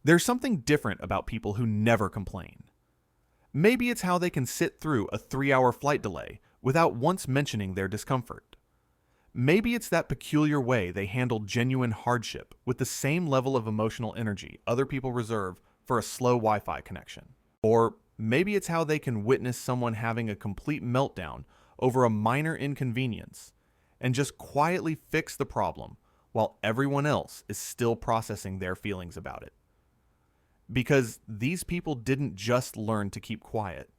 There's something different about people who never complain. Maybe it's how they can sit through a 3-hour flight delay without once mentioning their discomfort. Maybe it's that peculiar way they handle genuine hardship with the same level of emotional energy other people reserve for a slow Wi-Fi connection. Or maybe it's how they can witness someone having a complete meltdown over a minor inconvenience and just quietly fix the problem while everyone else is still processing their feelings about it. Because these people didn't just learn to keep quiet.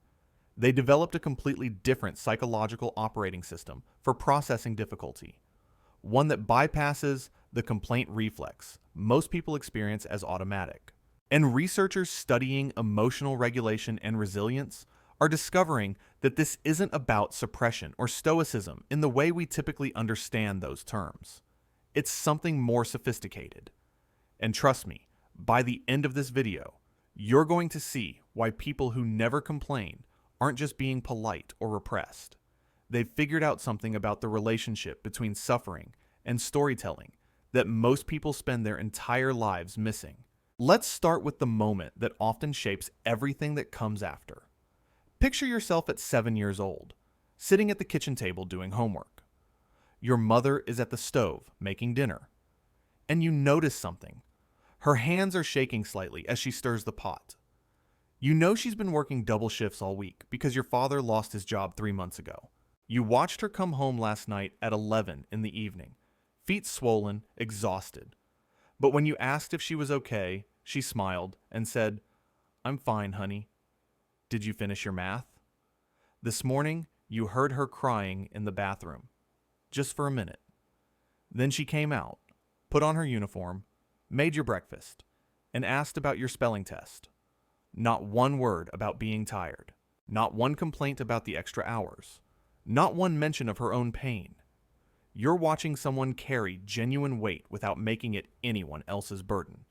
They developed a completely different psychological operating system for processing difficulty, one that bypasses the complaint reflex most people experience as automatic. And researchers studying emotional regulation and resilience are discovering that this isn't about suppression or stoicism in the way we typically understand those terms. It's something more sophisticated. And trust me, by the end of this video, you're going to see why people who never complain aren't just being polite or repressed. They've figured out something about the relationship between suffering and storytelling that most people spend their entire lives missing. Let's start with the moment that often shapes everything that comes after. Picture yourself at 7 years old, sitting at the kitchen table doing homework. Your mother is at the stove making dinner, and you notice something. Her hands are shaking slightly as she stirs the pot. You know she's been working double shifts all week because your father lost his job 3 months ago. You watched her come home last night at 11 in the evening, feet swollen, exhausted. But when you asked if she was okay, she smiled and said, "I'm fine, honey. Did you finish your math?" This morning, you heard her crying in the bathroom, just for a minute. Then she came out, put on her uniform, made your breakfast, and asked about your spelling test. Not one word about being tired. Not one complaint about the extra hours. Not one mention of her own pain. You're watching someone carry genuine weight without making it anyone else's burden.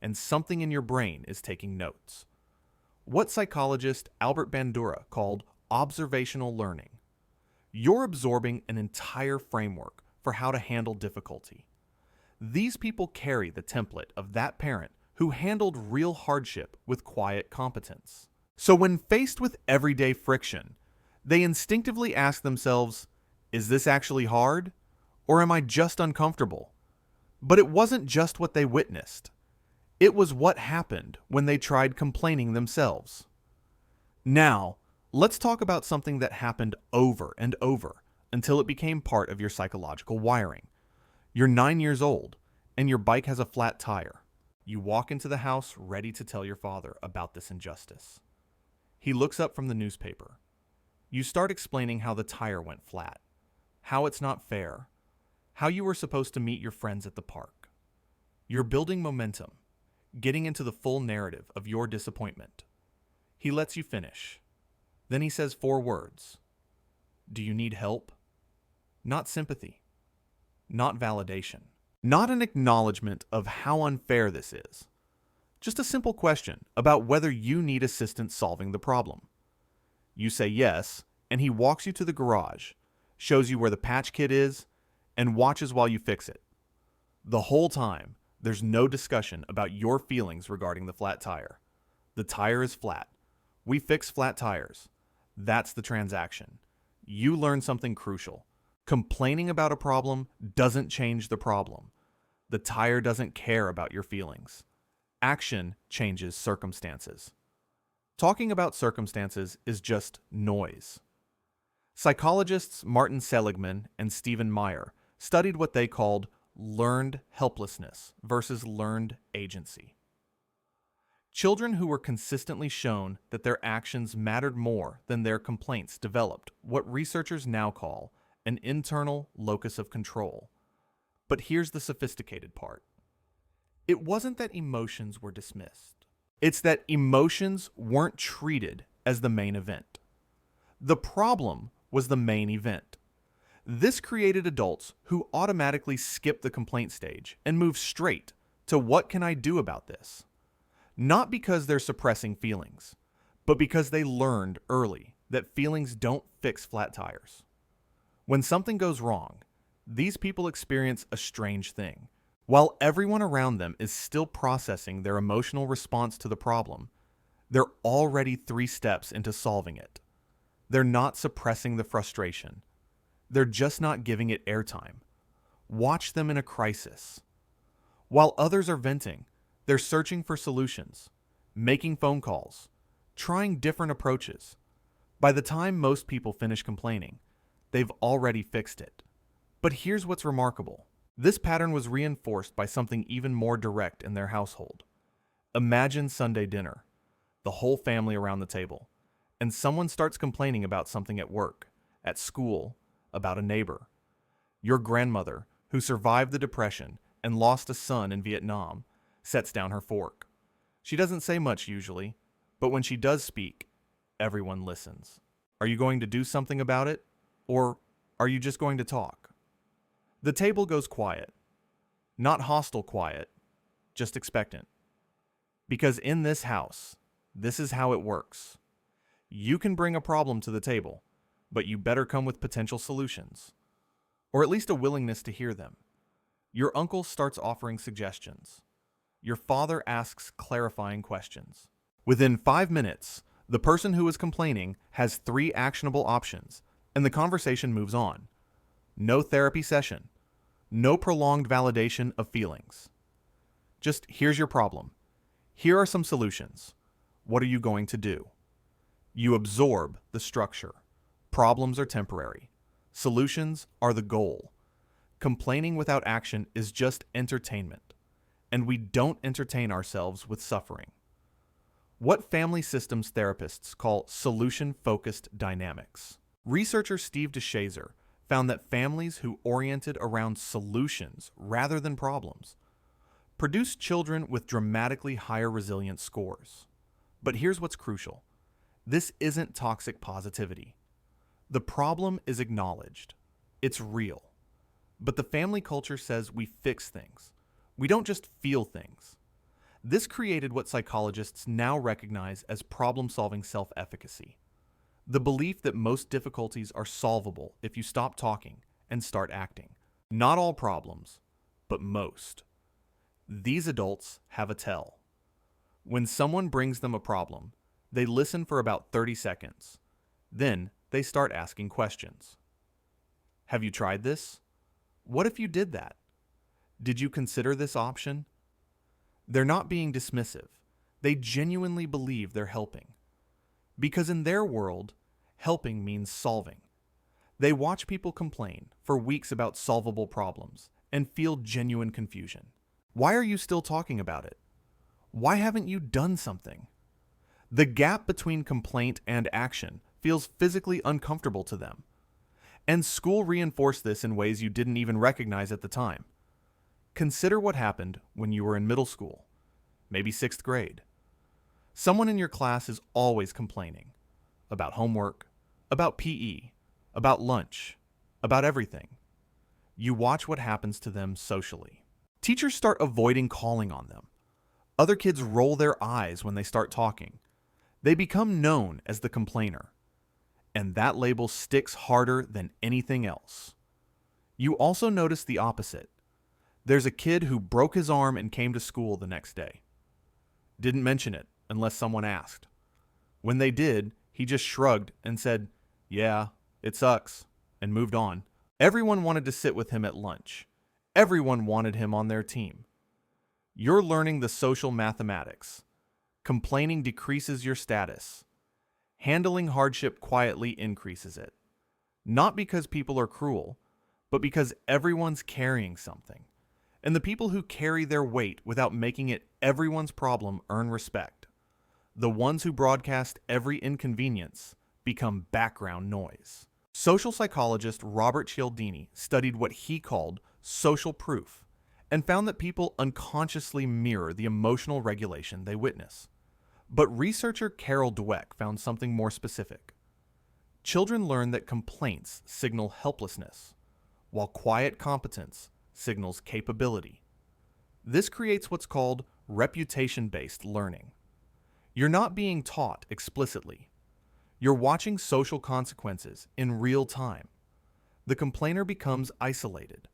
And something in your brain is taking notes. What psychologist Albert Bandura called observational learning. You're absorbing an entire framework for how to handle difficulty. These people carry the template of that parent who handled real hardship with quiet competence. So when faced with everyday friction, they instinctively ask themselves, is this actually hard? Or am I just uncomfortable? But it wasn't just what they witnessed. It was what happened when they tried complaining themselves. Now, let's talk about something that happened over and over until it became part of your psychological wiring. You're 9 years old, and your bike has a flat tire. You walk into the house ready to tell your father about this injustice. He looks up from the newspaper. You start explaining how the tire went flat, how it's not fair, how you were supposed to meet your friends at the park. You're building momentum, getting into the full narrative of your disappointment. He lets you finish. Then he says 4 words. Do you need help? Not sympathy. Not validation. Not an acknowledgement of how unfair this is. Just a simple question about whether you need assistance solving the problem. You say yes, and he walks you to the garage, shows you where the patch kit is, and watches while you fix it. The whole time, there's no discussion about your feelings regarding the flat tire. The tire is flat. We fix flat tires. That's the transaction. You learn something crucial. Complaining about a problem doesn't change the problem. The tire doesn't care about your feelings. Action changes circumstances. Talking about circumstances is just noise. Psychologists Martin Seligman and Stephen Meyer studied what they called learned helplessness versus learned agency. Children who were consistently shown that their actions mattered more than their complaints developed what researchers now call an internal locus of control. But here's the sophisticated part. It wasn't that emotions were dismissed. It's that emotions weren't treated as the main event. The problem was the main event. This created adults who automatically skip the complaint stage and move straight to what can I do about this? Not because they're suppressing feelings, but because they learned early that feelings don't fix flat tires. When something goes wrong, these people experience a strange thing. While everyone around them is still processing their emotional response to the problem, they're already 3 steps into solving it. They're not suppressing the frustration. They're just not giving it airtime. Watch them in a crisis. While others are venting, they're searching for solutions, making phone calls, trying different approaches. By the time most people finish complaining, they've already fixed it. But here's what's remarkable. This pattern was reinforced by something even more direct in their household. Imagine Sunday dinner, the whole family around the table, and someone starts complaining about something at work, at school, about a neighbor. Your grandmother, who survived the Depression and lost a son in Vietnam, sets down her fork. She doesn't say much usually, but when she does speak, everyone listens. Are you going to do something about it? Or are you just going to talk? The table goes quiet. Not hostile quiet, just expectant. Because in this house, this is how it works. You can bring a problem to the table, but you better come with potential solutions. Or at least a willingness to hear them. Your uncle starts offering suggestions. Your father asks clarifying questions. Within 5 minutes, the person who is complaining has 3 actionable options, and the conversation moves on. No therapy session. No prolonged validation of feelings. Just, here's your problem. Here are some solutions. What are you going to do? You absorb the structure. Problems are temporary. Solutions are the goal. Complaining without action is just entertainment, and we don't entertain ourselves with suffering. What family systems therapists call solution-focused dynamics. Researcher Steve DeShazer found that families who oriented around solutions rather than problems produced children with dramatically higher resilience scores. But here's what's crucial. This isn't toxic positivity. The problem is acknowledged. It's real. But the family culture says we fix things. We don't just feel things. This created what psychologists now recognize as problem-solving self-efficacy. The belief that most difficulties are solvable if you stop talking and start acting. Not all problems, but most. These adults have a tell. When someone brings them a problem, they listen for about 30 seconds. Then they start asking questions. Have you tried this? What if you did that? Did you consider this option? They're not being dismissive. They genuinely believe they're helping. Because in their world, helping means solving. They watch people complain for weeks about solvable problems and feel genuine confusion. Why are you still talking about it? Why haven't you done something? The gap between complaint and action feels physically uncomfortable to them. And school reinforced this in ways you didn't even recognize at the time. Consider what happened when you were in middle school, maybe 6th grade. Someone in your class is always complaining about homework, about PE, about lunch, about everything. You watch what happens to them socially. Teachers start avoiding calling on them. Other kids roll their eyes when they start talking. They become known as the complainer. And that label sticks harder than anything else. You also notice the opposite. There's a kid who broke his arm and came to school the next day. Didn't mention it unless someone asked. When they did, he just shrugged and said, "Yeah, it sucks," and moved on. Everyone wanted to sit with him at lunch. Everyone wanted him on their team. You're learning the social mathematics. Complaining decreases your status. Handling hardship quietly increases it. Not because people are cruel, but because everyone's carrying something. And the people who carry their weight without making it everyone's problem earn respect. The ones who broadcast every inconvenience become background noise. Social psychologist Robert Cialdini studied what he called social proof and found that people unconsciously mirror the emotional regulation they witness. But researcher Carol Dweck found something more specific. Children learn that complaints signal helplessness, while quiet competence signals capability. This creates what's called reputation-based learning. You're not being taught explicitly. You're watching social consequences in real time. The complainer becomes isolated.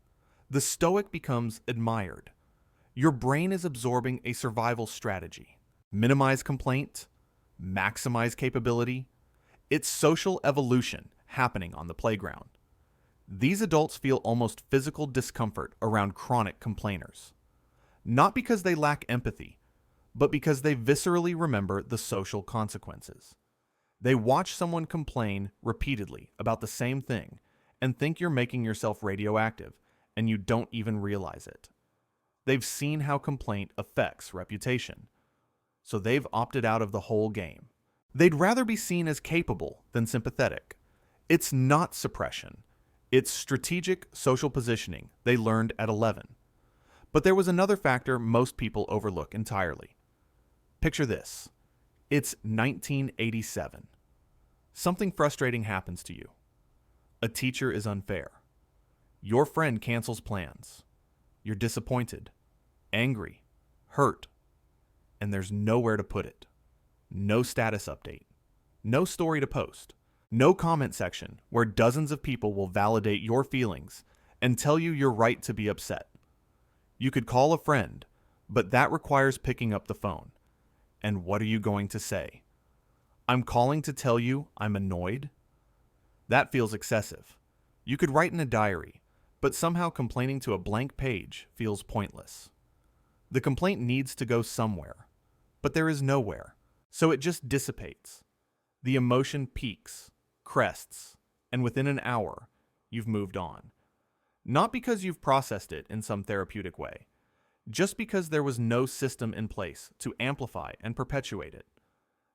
The stoic becomes admired. Your brain is absorbing a survival strategy. Minimize complaint, maximize capability. It's social evolution happening on the playground. These adults feel almost physical discomfort around chronic complainers. Not because they lack empathy, but because they viscerally remember the social consequences. They watch someone complain repeatedly about the same thing and think you're making yourself radioactive, and you don't even realize it. They've seen how complaint affects reputation, so they've opted out of the whole game. They'd rather be seen as capable than sympathetic. It's not suppression. It's strategic social positioning they learned at 11. But there was another factor most people overlook entirely. Picture this. It's 1987. Something frustrating happens to you. A teacher is unfair. Your friend cancels plans. You're disappointed, angry, hurt, and there's nowhere to put it. No status update. No story to post. No comment section where dozens of people will validate your feelings and tell you you're right to be upset. You could call a friend, but that requires picking up the phone. And what are you going to say? I'm calling to tell you I'm annoyed? That feels excessive. You could write in a diary, but somehow complaining to a blank page feels pointless. The complaint needs to go somewhere, but there is nowhere, so it just dissipates. The emotion peaks, crests, and within an hour, you've moved on. Not because you've processed it in some therapeutic way, just because there was no system in place to amplify and perpetuate it.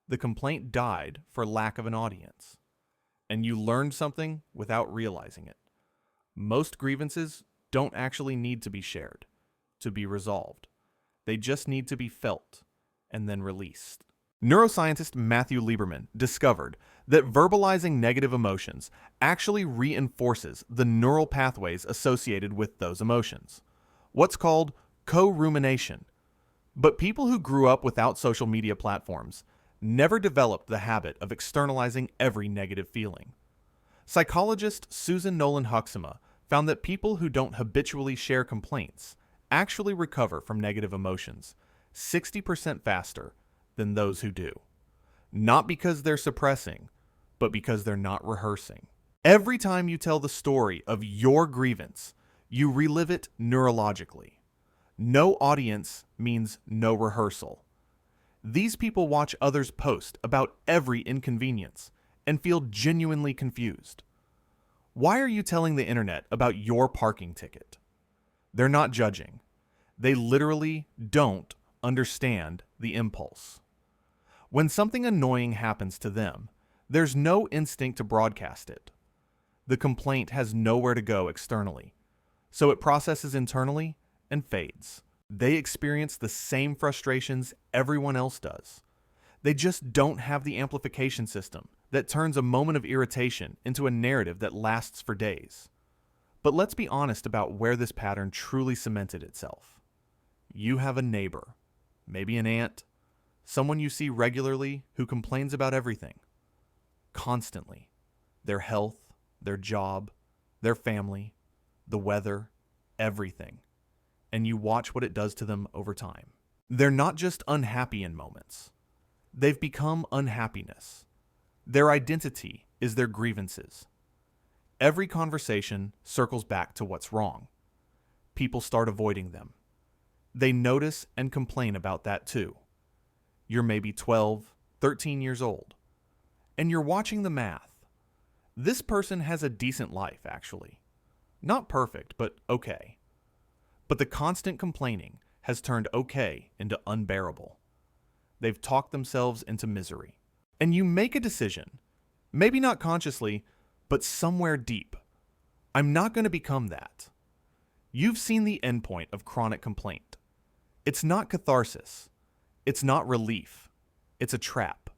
The complaint died for lack of an audience, and you learned something without realizing it. Most grievances don't actually need to be shared, to be resolved. They just need to be felt and then released. Neuroscientist Matthew Lieberman discovered that verbalizing negative emotions actually reinforces the neural pathways associated with those emotions, what's called co-rumination. But people who grew up without social media platforms never developed the habit of externalizing every negative feeling. Psychologist Susan Nolan Huxema found that people who don't habitually share complaints actually recover from negative emotions 60% faster than those who do. Not because they're suppressing, but because they're not rehearsing. Every time you tell the story of your grievance, you relive it neurologically. No audience means no rehearsal. These people watch others post about every inconvenience and feel genuinely confused. Why are you telling the internet about your parking ticket? They're not judging. They literally don't understand the impulse. When something annoying happens to them, there's no instinct to broadcast it. The complaint has nowhere to go externally, so it processes internally and fades. They experience the same frustrations everyone else does. They just don't have the amplification system that turns a moment of irritation into a narrative that lasts for days. But let's be honest about where this pattern truly cemented itself. You have a neighbor, maybe an aunt, someone you see regularly who complains about everything. Constantly. Their health, their job, their family, the weather, everything. And you watch what it does to them over time. They're not just unhappy in moments. They've become unhappiness. Their identity is their grievances. Every conversation circles back to what's wrong. People start avoiding them. They notice and complain about that too. You're maybe 12, 13 years old, and you're watching the math. This person has a decent life, actually. Not perfect, but okay. But the constant complaining has turned okay into unbearable. They've talked themselves into misery. And you make a decision, maybe not consciously, but somewhere deep. I'm not going to become that. You've seen the endpoint of chronic complaint. It's not catharsis. It's not relief. It's a trap.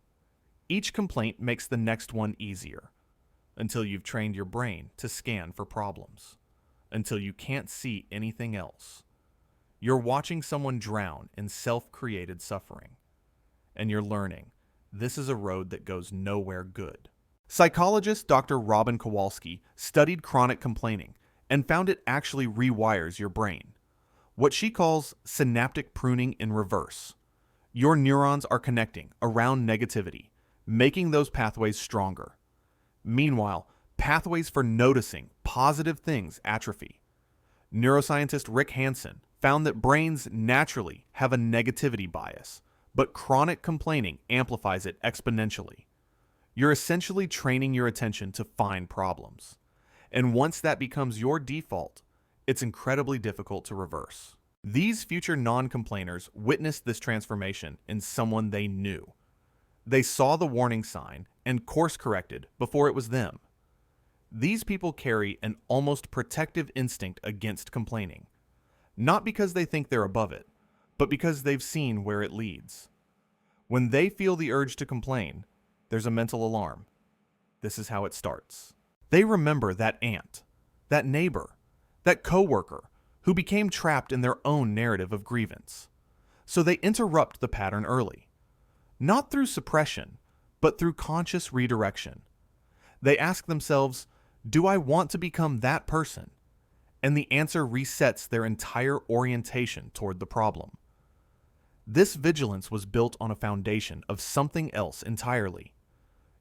Each complaint makes the next one easier, until you've trained your brain to scan for problems, until you can't see anything else. You're watching someone drown in self-created suffering, and you're learning this is a road that goes nowhere good. Psychologist Dr. Robin Kowalski studied chronic complaining and found it actually rewires your brain. what she calls synaptic pruning in reverse. Your neurons are connecting around negativity, making those pathways stronger. Meanwhile, pathways for noticing positive things atrophy. Neuroscientist Rick Hansen found that brains naturally have a negativity bias, but chronic complaining amplifies it exponentially. You're essentially training your attention to find problems. And once that becomes your default, it's incredibly difficult to reverse. These future non-complainers witnessed this transformation in someone they knew. They saw the warning sign and course-corrected before it was them. These people carry an almost protective instinct against complaining, not because they think they're above it, but because they've seen where it leads. When they feel the urge to complain, there's a mental alarm. This is how it starts. They remember that aunt, that neighbor, that coworker who became trapped in their own narrative of grievance. So they interrupt the pattern early, not through suppression, but through conscious redirection. They ask themselves, do I want to become that person? And the answer resets their entire orientation toward the problem. This vigilance was built on a foundation of something else entirely.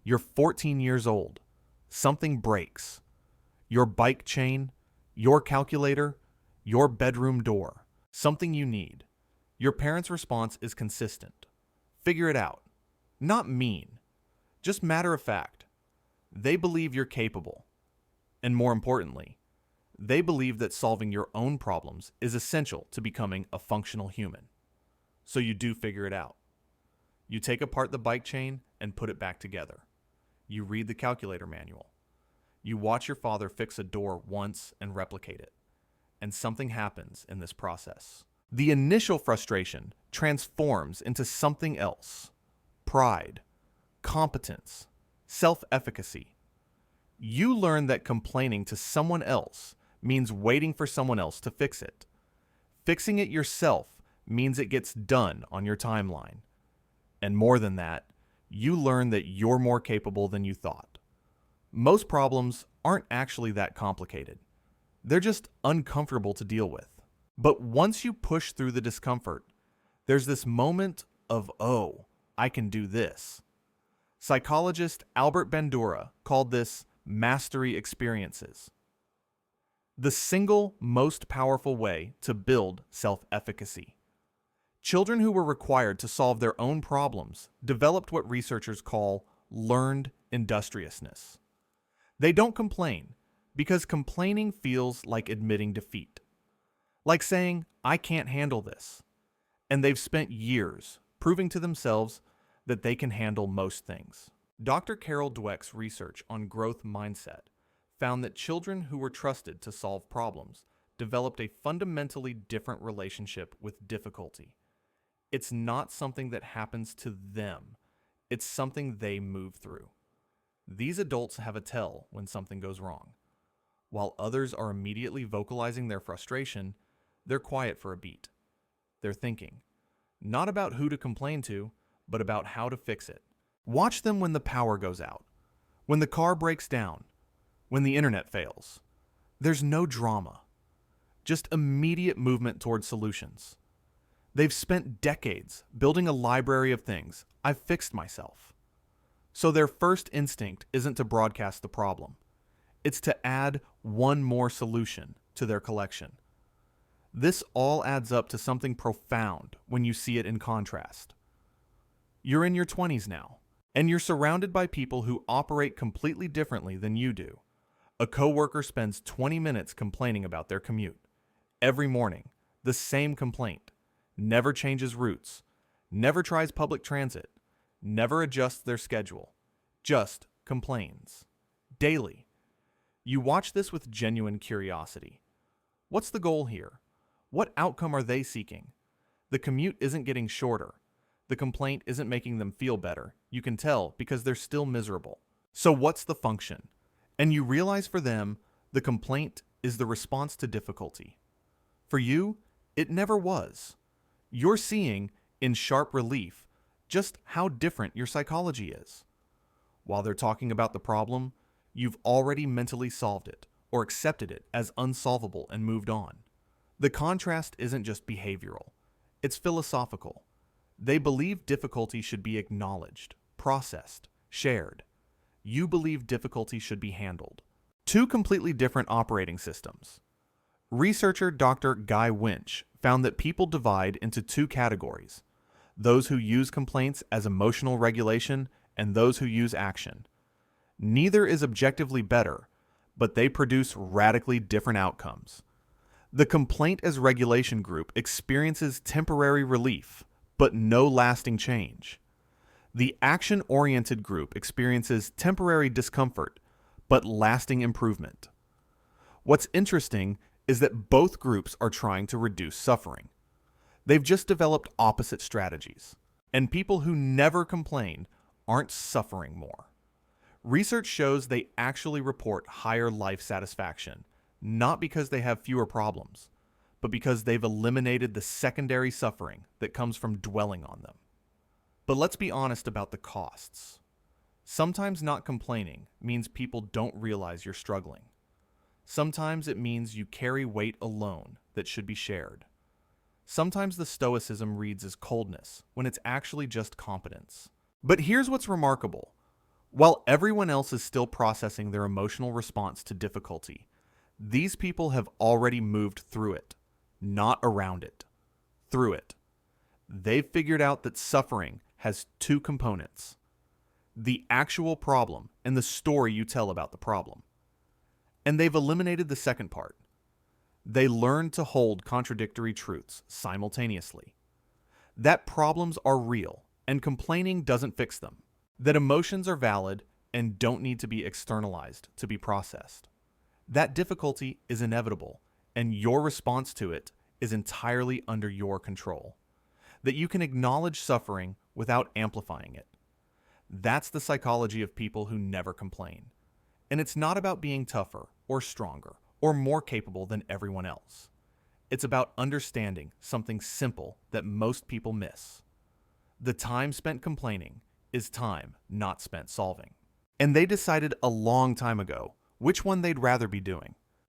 You're 14 years old. Something breaks. Your bike chain, your calculator, your bedroom door. Something you need. Your parents' response is consistent. Figure it out. Not mean. Just matter of fact. They believe you're capable. And more importantly, they believe that solving your own problems is essential to becoming a functional human. So you do figure it out. You take apart the bike chain and put it back together. You read the calculator manual. You watch your father fix a door once and replicate it. And something happens in this process. The initial frustration transforms into something else. Pride, competence, self-efficacy. You learn that complaining to someone else means waiting for someone else to fix it. Fixing it yourself means it gets done on your timeline. And more than that, you learn that you're more capable than you thought. Most problems aren't actually that complicated. They're just uncomfortable to deal with. But once you push through the discomfort, there's this moment of, oh, I can do this. Psychologist Albert Bandura called this mastery experiences. The single most powerful way to build self-efficacy. Children who were required to solve their own problems developed what researchers call learned industriousness. They don't complain because complaining feels like admitting defeat. Like saying, I can't handle this. And they've spent years proving to themselves that they can handle most things. Dr. Carol Dweck's research on growth mindset found that children who were trusted to solve problems developed a fundamentally different relationship with difficulty. It's not something that happens to them. It's something they move through. These adults have a tell when something goes wrong. While others are immediately vocalizing their frustration, they're quiet for a beat. They're thinking, not about who to complain to, but about how to fix it. Watch them when the power goes out, when the car breaks down, when the internet fails. There's no drama, just immediate movement towards solutions. They've spent decades building a library of things. I've fixed myself. So their first instinct isn't to broadcast the problem. It's to add one more solution to their collection. This all adds up to something profound when you see it in contrast. You're in your 20s now, and you're surrounded by people who operate completely differently than you do. A coworker spends 20 minutes complaining about their commute. Every morning, the same complaint. Never changes routes, never tries public transit, never adjusts their schedule, just complains. Daily. You watch this with genuine curiosity. What's the goal here? What outcome are they seeking? The commute isn't getting shorter. The complaint isn't making them feel better. You can tell because they're still miserable. So what's the function? And you realize for them, the complaint is the response to difficulty. For you, it never was. You're seeing, in sharp relief, just how different your psychology is. While they're talking about the problem, you've already mentally solved it or accepted it as unsolvable and moved on. The contrast isn't just behavioral, it's philosophical. They believe difficulty should be acknowledged, processed, shared. You believe difficulty should be handled. Two completely different operating systems. Researcher Dr. Guy Winch found that people divide into two categories: those who use complaints as emotional regulation and those who use action. Neither is objectively better, but they produce radically different outcomes. The complaint as regulation group experiences temporary relief, but no lasting change. The action-oriented group experiences temporary discomfort, but lasting improvement. What's interesting is that both groups are trying to reduce suffering. They've just developed opposite strategies, and people who never complain aren't suffering more. Research shows they actually report higher life satisfaction, not because they have fewer problems, but because they've eliminated the secondary suffering that comes from dwelling on them. But let's be honest about the costs. Sometimes not complaining means people don't realize you're struggling. Sometimes it means you carry weight alone that should be shared. Sometimes the stoicism reads as coldness when it's actually just competence. But here's what's remarkable. While everyone else is still processing their emotional response to difficulty, these people have already moved through it, not around it, through it. They've figured out that suffering has two components: the actual problem and the story you tell about the problem. And they've eliminated the second part. They learned to hold contradictory truths simultaneously. That problems are real and complaining doesn't fix them. That emotions are valid and don't need to be externalized to be processed. That difficulty is inevitable and your response to it is entirely under your control. That you can acknowledge suffering without amplifying it. That's the psychology of people who never complain. And it's not about being tougher or stronger or more capable than everyone else. It's about understanding something simple that most people miss. The time spent complaining is time not spent solving. And they decided a long time ago which one they'd rather be doing.